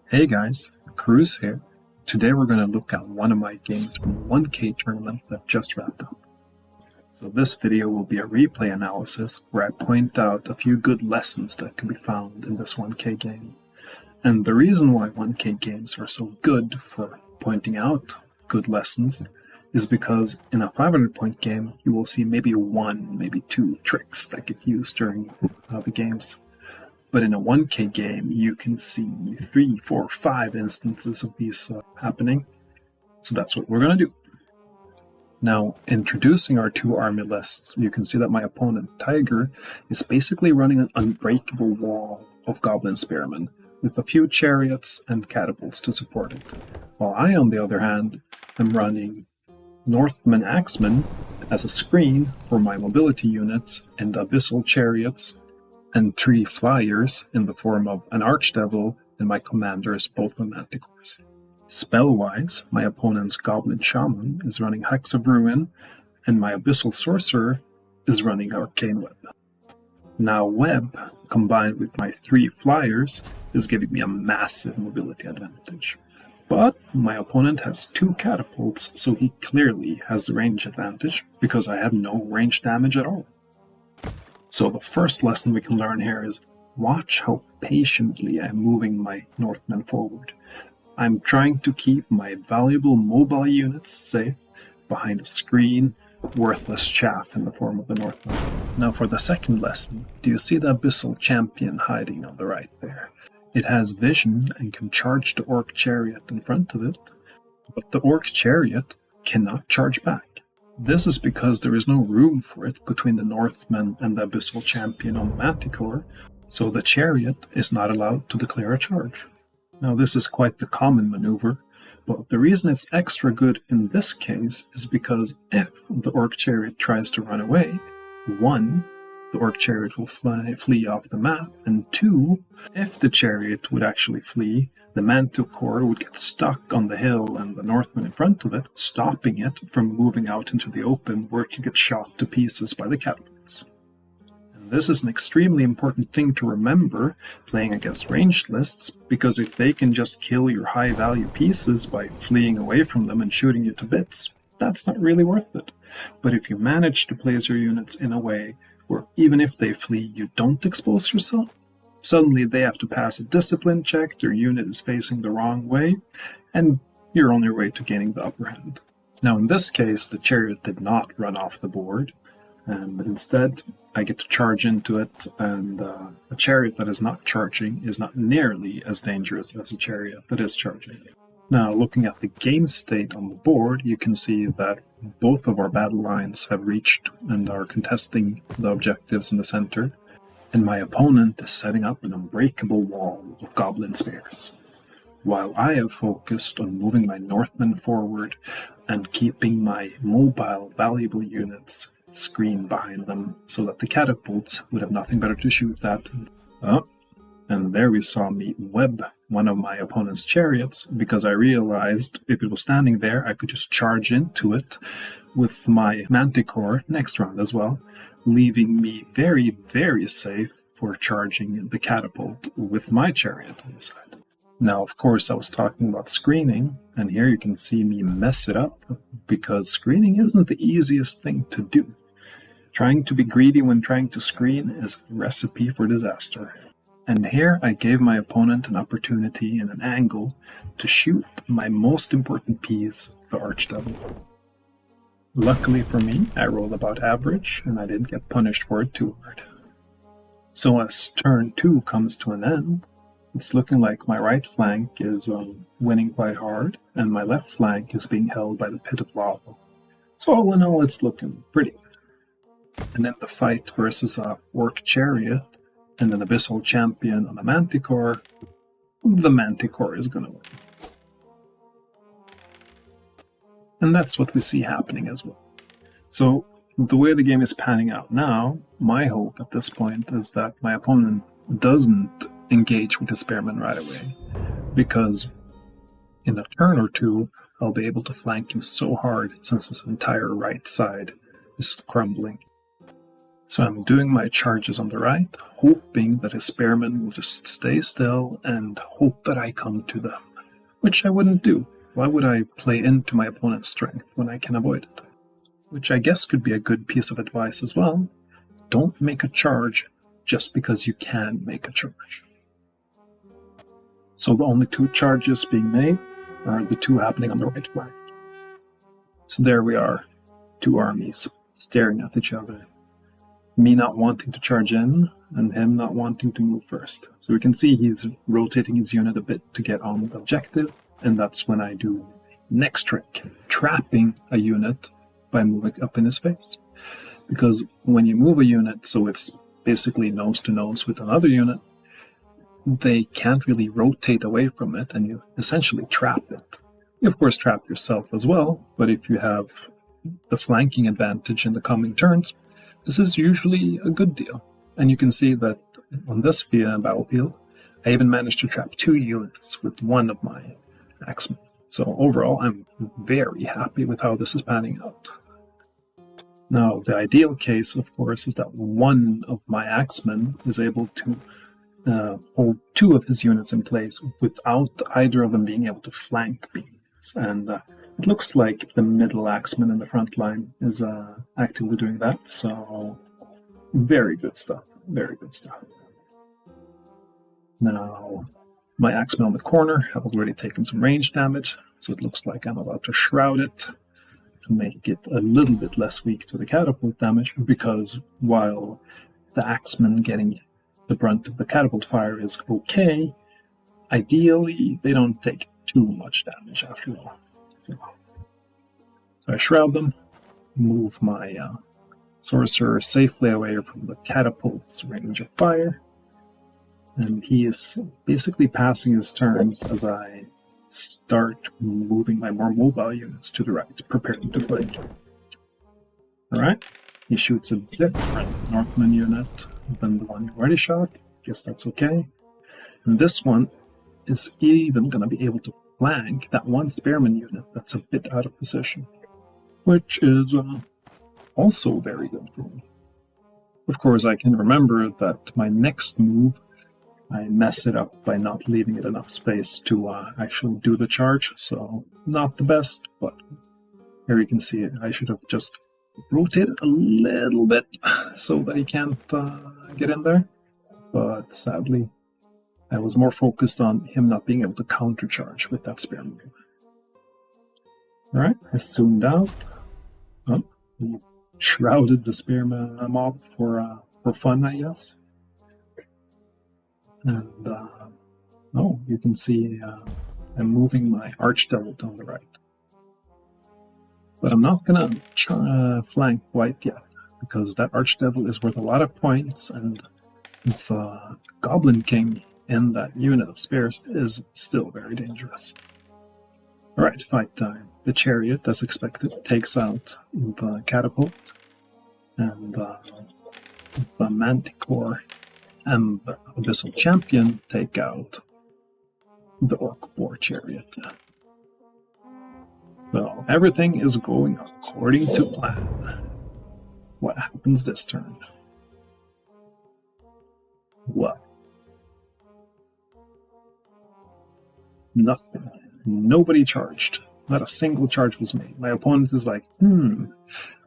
Hey guys, Cruz here. Today we're going to look at one of my games from the 1K tournament that just wrapped up. So this video will be a replay analysis where I point out a few good lessons that can be found in this 1K game. And the reason why 1K games are so good for pointing out good lessons is because in a 500 point game you will see maybe one, maybe two tricks that get used during the games. But in a 1K game, you can see 3, 4, 5 instances of these happening. So that's what we're going to do. Now, introducing our two army lists, you can see that my opponent, Tiger, is basically running an unbreakable wall of Goblin Spearmen, with a few chariots and catapults to support it. While I, on the other hand, am running Northman Axemen as a screen for my mobility units and Abyssal Chariots and 3 flyers in the form of an Archdevil and my commanders, both with Manticores. Spell-wise, my opponent's Goblin Shaman is running Hex of Ruin, and my Abyssal Sorcerer is running Arcane Web. Now Web, combined with my 3 flyers, is giving me a massive mobility advantage. But my opponent has 2 catapults, so he clearly has the range advantage, because I have no range damage at all. So the first lesson we can learn here is watch how patiently I'm moving my Northmen forward. I'm trying to keep my valuable mobile units safe behind a screen, worthless chaff in the form of the Northmen. Now for the second lesson, do you see the Abyssal Champion hiding on the right there? It has vision and can charge the Orc Chariot in front of it, but the Orc Chariot cannot charge back. This is because there is no room for it between the Northmen and the Abyssal Champion on the Manticore, so the Chariot is not allowed to declare a charge. Now this is quite the common maneuver, but the reason it's extra good in this case is because if the Orc Chariot tries to run away, 1, the Orc Chariot will flee off the map, and 2, if the Chariot would actually flee, the Manticore would get stuck on the hill and the Northman in front of it, stopping it from moving out into the open where it could get shot to pieces by the catapults. And this is an extremely important thing to remember playing against ranged lists, because if they can just kill your high value pieces by fleeing away from them and shooting you to bits, that's not really worth it. But if you manage to place your units in a way where even if they flee, you don't expose yourself, suddenly they have to pass a discipline check, their unit is facing the wrong way, and you're on your way to gaining the upper hand. Now in this case, the Chariot did not run off the board, but instead I get to charge into it, and a Chariot that is not charging is not nearly as dangerous as a Chariot that is charging. Now looking at the game state on the board, you can see that both of our battle lines have reached and are contesting the objectives in the center, and my opponent is setting up an unbreakable wall of Goblin Spears, while I have focused on moving my Northmen forward and keeping my mobile, valuable units screened behind them so that the catapults would have nothing better to shoot at. And there we saw me web one of my opponent's chariots, because I realized if it was standing there, I could just charge into it with my Manticore next round as well, leaving me very, very safe for charging the catapult with my chariot on the side. Now, of course, I was talking about screening, and here you can see me mess it up, because screening isn't the easiest thing to do. Trying to be greedy when trying to screen is a recipe for disaster. And here I gave my opponent an opportunity and an angle to shoot my most important piece, the Archdevil. Luckily for me, I rolled about average, and I didn't get punished for it too hard. So as turn 2 comes to an end, it's looking like my right flank is winning quite hard, and my left flank is being held by the Pit of Lava. So all in all, it's looking pretty. And then the fight versus a Orc Chariot and an Abyssal Champion on the Manticore is going to win. And that's what we see happening as well. So the way the game is panning out now, my hope at this point is that my opponent doesn't engage with the Spearman right away, because in a turn or two, I'll be able to flank him so hard since his entire right side is crumbling. So I'm doing my charges on the right, hoping that his spearmen will just stay still and hope that I come to them, which I wouldn't do. Why would I play into my opponent's strength when I can avoid it? Which I guess could be a good piece of advice as well. Don't make a charge just because you can make a charge. So the only two charges being made are the two happening on the right flank. So there we are, two armies staring at each other. Me not wanting to charge in, and him not wanting to move first. So we can see he's rotating his unit a bit to get on the objective, and that's when I do next trick, trapping a unit by moving up in his face. Because when you move a unit, so it's basically nose to nose with another unit, they can't really rotate away from it, and you essentially trap it. You of course trap yourself as well, but if you have the flanking advantage in the coming turns, this is usually a good deal. And you can see that on this battlefield, I even managed to trap 2 units with one of my axemen. So overall, I'm very happy with how this is panning out. Now, the ideal case, of course, is that one of my axemen is able to hold 2 of his units in place without either of them being able to flank me. And it looks like the middle axeman in the front line is actively doing that, so very good stuff, very good stuff. Now, my axemen on the corner have already taken some range damage, so it looks like I'm about to shroud it to make it a little bit less weak to the catapult damage, because while the axemen getting the brunt of the catapult fire is okay, ideally they don't take too much damage after all. So I shroud them, move my sorcerer safely away from the catapult's range of fire, and he is basically passing his turns as I start moving my more mobile units to the right, preparing to flank. Alright, he shoots a different Northman unit than the one you already shot. Guess that's okay. And this one is even going to be able to flank that one spearman unit that's a bit out of position, which is also very good for me. Of course, I can remember that my next move, I mess it up by not leaving it enough space to actually do the charge, so not the best, but here you can see it. I should have just rotated a little bit so that he can't get in there, but sadly I was more focused on him not being able to countercharge with that spearman. Alright, I zoomed out. Oh, he shrouded the spearman mob for fun, I guess. And, you can see I'm moving my archdevil on the right. But I'm not going to flank white yet, because that archdevil is worth a lot of points, and the Goblin King in that unit of spears is still very dangerous. Alright, fight time. The chariot, as expected, takes out the catapult, and the manticore and the abyssal champion take out the orc boar chariot. So everything is going according to plan. What happens this turn? What? Nothing. Nobody charged. Not a single charge was made. My opponent is like,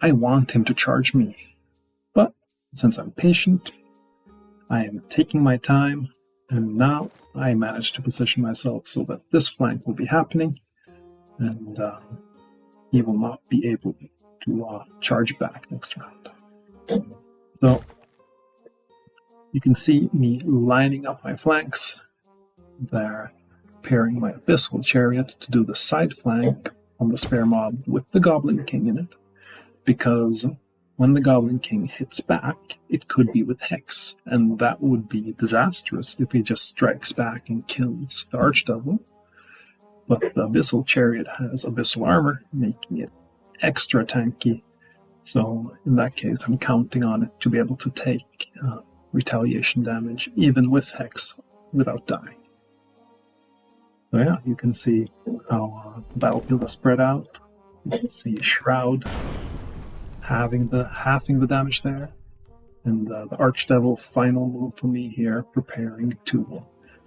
I want him to charge me. But since I'm patient, I am taking my time, and now I managed to position myself so that this flank will be happening, and he will not be able to charge back next round. So you can see me lining up my flanks there, pairing my abyssal chariot to do the side flank on the spare mob with the Goblin King in it, because when the Goblin King hits back, it could be with Hex, and that would be disastrous if he just strikes back and kills the Archdevil. But the Abyssal Chariot has Abyssal Armor, making it extra tanky, so in that case I'm counting on it to be able to take retaliation damage, even with Hex, without dying. So yeah, you can see how the battlefield is spread out. You can see Shroud halving the damage there. And the Archdevil, final move for me here, preparing to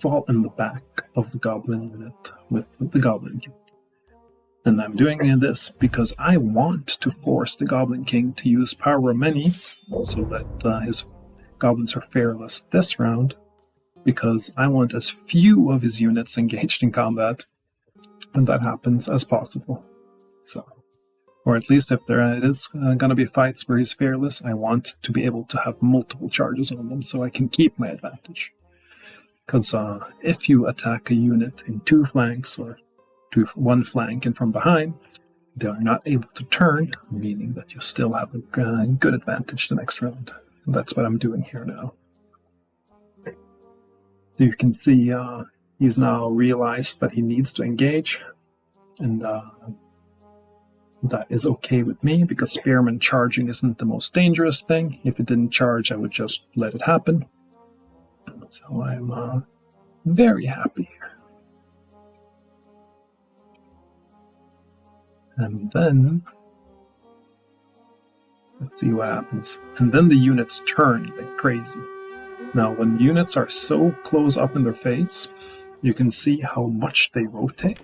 fall in the back of the Goblin unit with the Goblin King. And I'm doing this because I want to force the Goblin King to use Power of Many so that his goblins are fearless this round, because I want as few of his units engaged in combat when that happens as possible. So, or at least if there is going to be fights where he's fearless, I want to be able to have multiple charges on them so I can keep my advantage. Because if you attack a unit in two flanks or one flank and from behind, they are not able to turn, meaning that you still have a good advantage the next round. And that's what I'm doing here now. You can see he's now realized that he needs to engage, and that is okay with me, because Spearman charging isn't the most dangerous thing. If it didn't charge, I would just let it happen. So I'm very happy here. And then, let's see what happens. And then the units turn like crazy. Now, when units are so close up in their face, you can see how much they rotate.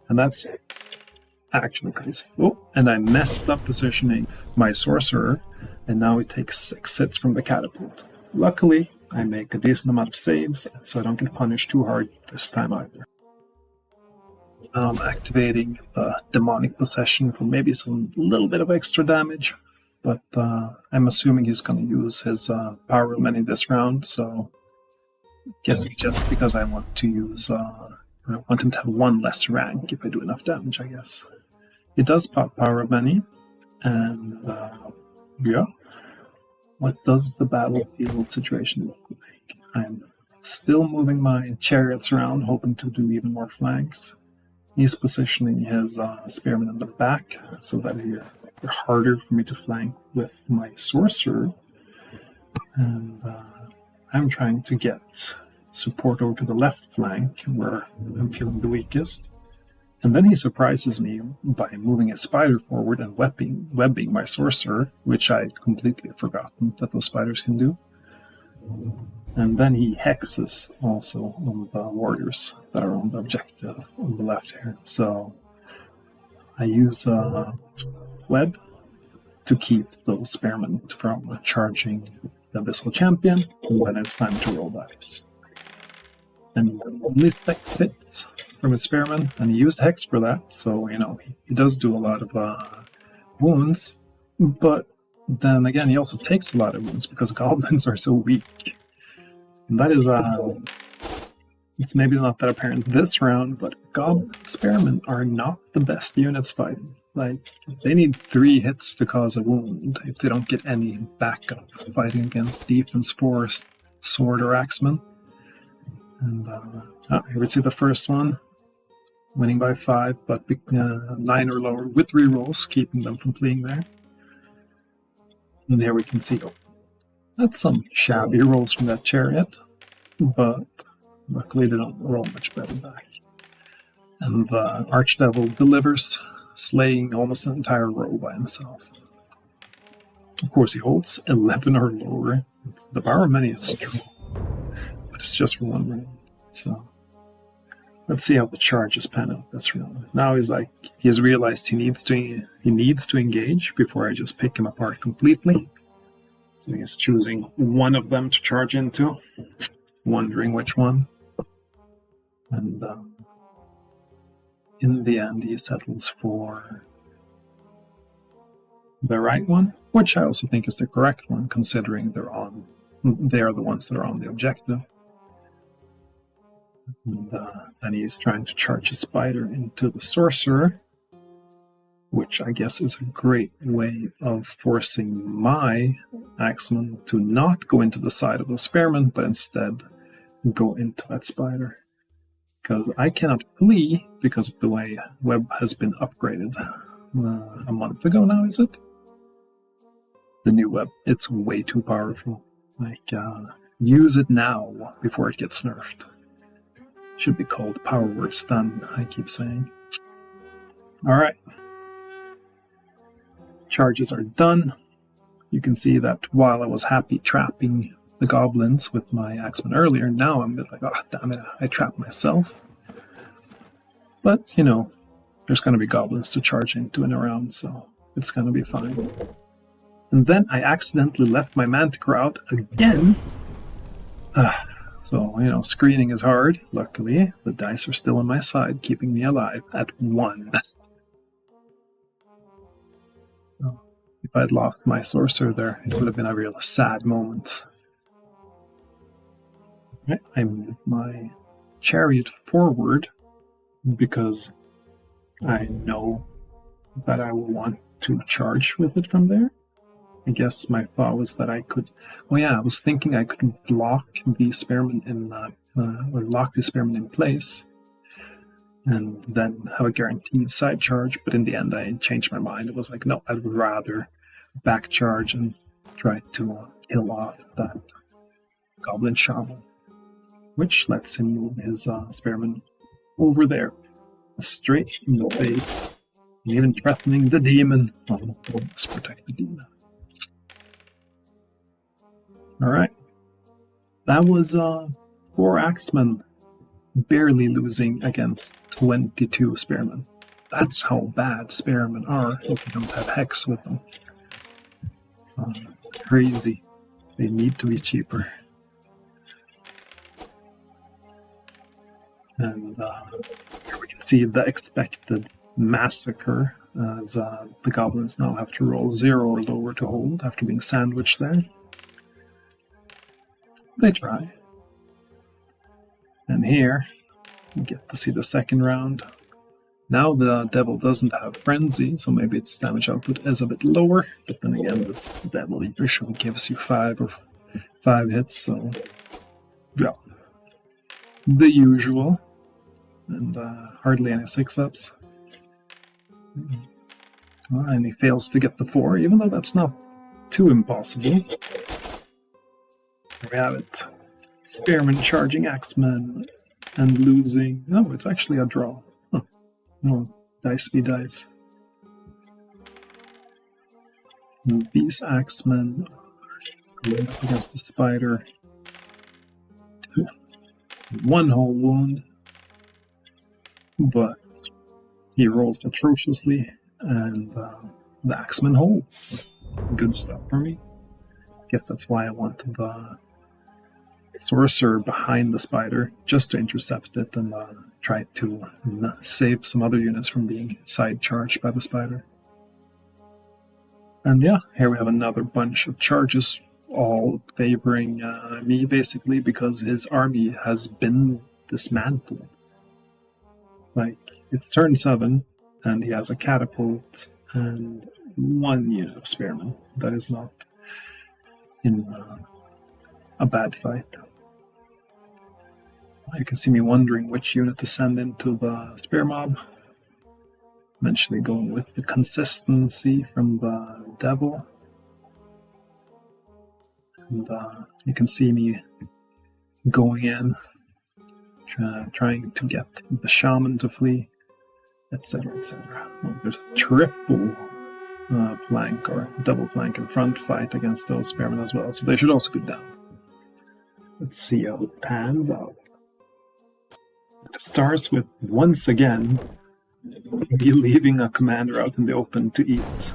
And that's actually crazy. Oh, and I messed up positioning my Sorcerer, and now it takes 6 hits from the Catapult. Luckily, I make a decent amount of saves, so I don't get punished too hard this time either. I'm activating Demonic Possession for maybe some little bit of extra damage, but I'm assuming he's going to use his Power of Many this round, so I guess it's just because I want to use, I want him to have 1 less rank if I do enough damage, I guess. It does pop Power of Many, and yeah. What does the battlefield situation look like? I'm still moving my chariots around, hoping to do even more flanks. He's positioning his spearmen in the back so that they're harder for me to flank with my sorcerer. And I'm trying to get support over to the left flank where I'm feeling the weakest. And then he surprises me by moving a spider forward and webbing my sorcerer, which I completely forgotten that those spiders can do. And then he hexes also on the warriors that are on the objective on the left here. So I use web to keep those spearmen from charging the Abyssal Champion when it's time to roll dice. And only 6 hits from his spearmen, and he used hex for that, so he does do a lot of wounds, but then again he also takes a lot of wounds because goblins are so weak. And that is it's maybe not that apparent this round, but goblin spearmen are not the best units fighting. Like, they need 3 hits to cause a wound if they don't get any backup fighting against defense 4 sword or axemen. And here we see the first one, winning by 5, but 9 or lower with rerolls, keeping them from fleeing there. And here we can see, that's some shabby rolls from that chariot, but luckily they don't roll much better back. And the Archdevil delivers, slaying almost an entire row by himself. Of course, he holds 11 or lower. The Power of Many is strong, but it's just for 1 round. So let's see how the charges pan out this round. Now he has realized he needs to engage before I just pick him apart completely. So he's choosing one of them to charge into, wondering which one. And in the end, he settles for the right one, which I also think is the correct one, considering they are the ones that are on the objective. And he's trying to charge a spider into the sorcerer, which I guess is a great way of forcing my axeman to not go into the side of the spearman, but instead go into that spider. Because I cannot flee because of the way web has been upgraded a month ago now, is it? The new web. It's way too powerful. Use it now before it gets nerfed. Should be called Power Word Stun, I keep saying. Alright. Charges are done. you can see that while I was happy trapping the goblins with my axeman earlier, now I'm a bit like, oh damn it, I trapped myself. But, you know, there's going to be goblins to charge into and around, so it's going to be fine. And then I accidentally left my Manticore out again. So, you know, screening is hard. Luckily, the dice are still on my side, keeping me alive at 1. If I'd lost my sorcerer there, it would have been a real sad moment. Right, I move my chariot forward because I know that I will want to charge with it from there. I guess my thought was that I could... Well, yeah, I was thinking I could block the spearman in... or lock the spearman in place and then have a guaranteed side charge, but in the end I changed my mind. It was like, no, I'd rather back charge and try to kill off that goblin shaman, which lets him move his spearman over there, straight in the face, even threatening the demon. Oh, let's protect the demon. Alright, that was 4 axemen barely losing against 22 spearmen. That's how bad spearmen are if you don't have hex with them. It's crazy. They need to be cheaper. And here we can see the expected massacre, as the goblins now have to roll 0 or lower to hold after being sandwiched there. They try. And here, we get to see the second round. Now the devil doesn't have frenzy, so maybe its damage output is a bit lower, but then again, this devil usually gives you 5 hits, so yeah. The usual. And hardly any 6-ups. And he fails to get the 4, even though that's not too impossible. There we have it. Spearman charging axeman and losing. No, it's actually a draw. Huh. No, dice be dice. And these axemen going up against the spider. 1 whole wound. But he rolls atrociously, and the axeman whole. Good stuff for me. Guess that's why I wanted the sorcerer behind the spider, just to intercept it and try to save some other units from being side charged by the spider. And yeah, here we have another bunch of charges, all favoring me basically because his army has been dismantled. Like, it's turn 7, and he has a catapult and 1 unit of spearmen. That is not in a bad fight. You can see me wondering which unit to send into the spear mob. Eventually going with the consistency from the devil. And you can see me going in, trying to get the shaman to flee, etc., etc. Well, there's a triple flank or double flank and front fight against those spearmen as well, so they should also go down. Let's see how it pans out. It starts with, once again, me leaving a commander out in the open to eat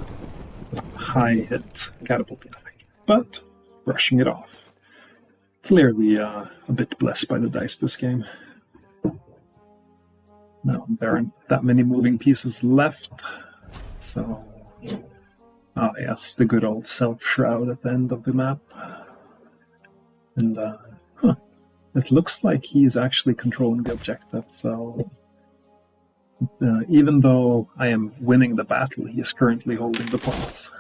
high hit catapult attack, but brushing it off. Clearly a bit blessed by the dice this game. Now, there aren't that many moving pieces left, so... Ah, yes, the good old self-shroud at the end of the map. And, it looks like he's actually controlling the objective, so... even though I am winning the battle, he is currently holding the points.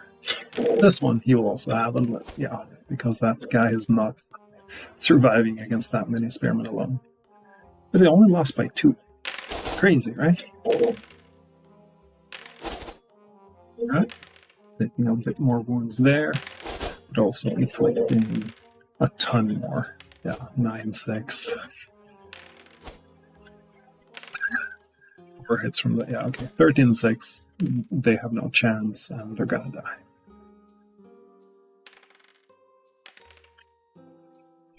This one he will also have, and yeah, because that guy is not surviving against that many spearmen alone. But he only lost by 2. It's crazy, right? Alright. Taking a bit more wounds there, but also inflicting a ton more. Yeah, 9-6. 4 hits from the... Yeah, okay. 13-6. They have no chance, and they're gonna die.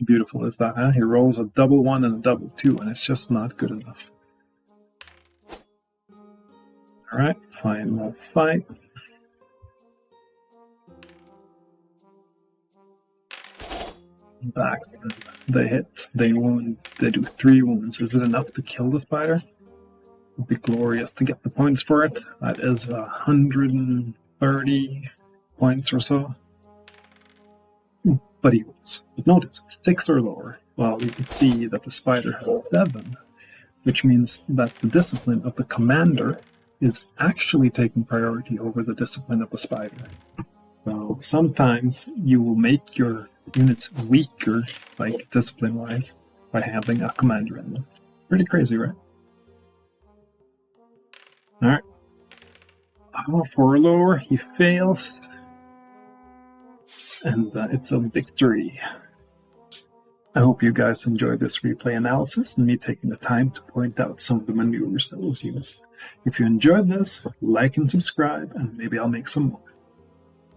beautiful is that, huh? He rolls a double 1 and a double 2, and it's just not good enough. Alright, final fight. Back. They hit, they wound, they do 3 wounds. Is it enough to kill the spider? It would be glorious to get the points for it. That is 130 points or so. But he rolls. But notice, 6 or lower. Well, you can see that the spider has 7, which means that the discipline of the commander is actually taking priority over the discipline of the spider. So sometimes you will make your units weaker, like discipline-wise, by having a commander in them. Pretty crazy, right? Alright. 4 or lower, he fails. And it's a victory. I hope you guys enjoyed this replay analysis and me taking the time to point out some of the maneuvers that was used. If you enjoyed this, like and subscribe, and maybe I'll make some more.